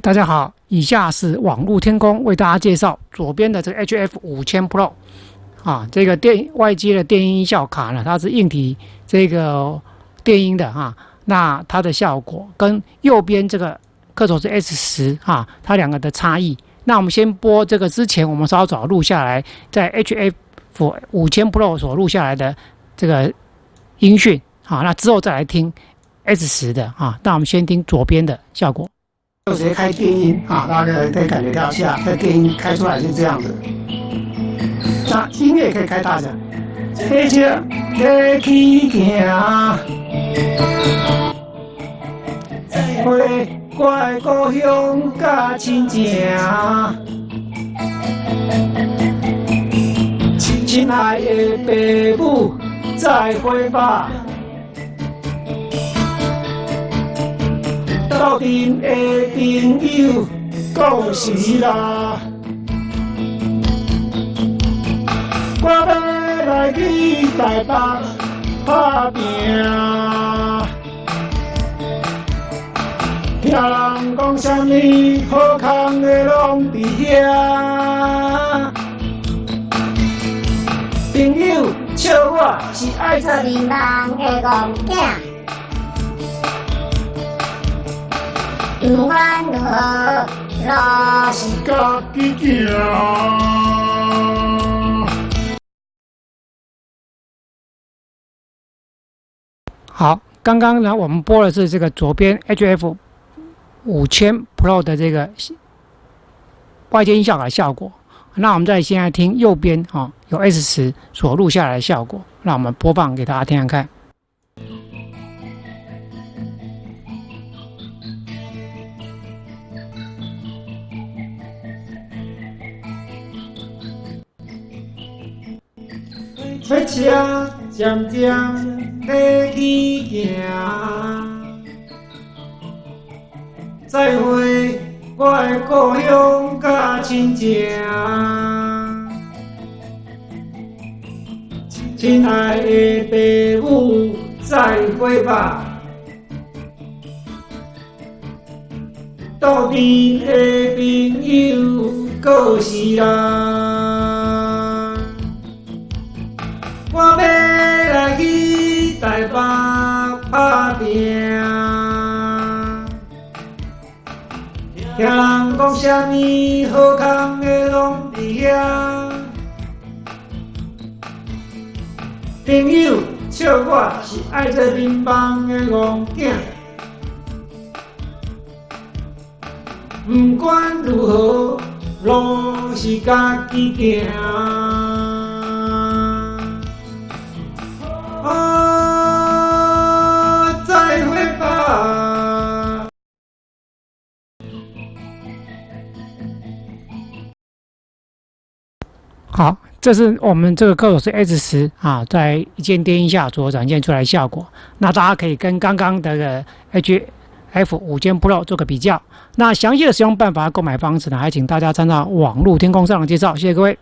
大家好，以下是网络天空为大家介绍左边的这个 HF5000 Pro 啊，这个外接的电音效卡呢，它是硬体这个电音的哈，那它的效果跟右边这个克索斯 S10哈，它两个的差异。那我们先播这个之前我们稍早录下来，在 HF5000 Pro 所录下来的这个音讯啊，那之后再来听 S10的啊，那我们先听左边的效果。就直接开电音啊，大家可以感觉到一下，这电音开出来是这样的。那音乐可以开大声。这车要去行，回我的故乡甲亲情，亲爱的父母再会吧。斗阵的朋友讲是啦，我要来去台北打拼，听人讲什么好康的拢伫遐，朋友笑我是爱做人人的戆囝。不管如何，路是家己行。好，刚刚呢，我们播的是这个左边 HF5000 Pro 的这个外接音效的效果。那我们现在听右边啊，有 S10所录下来的效果。那我们播放给大家听听看。火车渐渐要去行，再会我的故乡甲亲情，亲爱的父母再会吧。斗阵的朋友告是啦。我要来去台北打拼，听人讲什么好康的拢伫遐，朋友笑我是爱做乒乓的戆囝。不管如何，路是家己行。再会吧。好，这是我们这个克索斯 S10啊，在一键电音下所展现出来的效果。那大家可以跟刚刚的HF5000 Pro 做个比较。那详细的使用办法、购买方式呢，还请大家参照网络天空上的介绍。谢谢各位。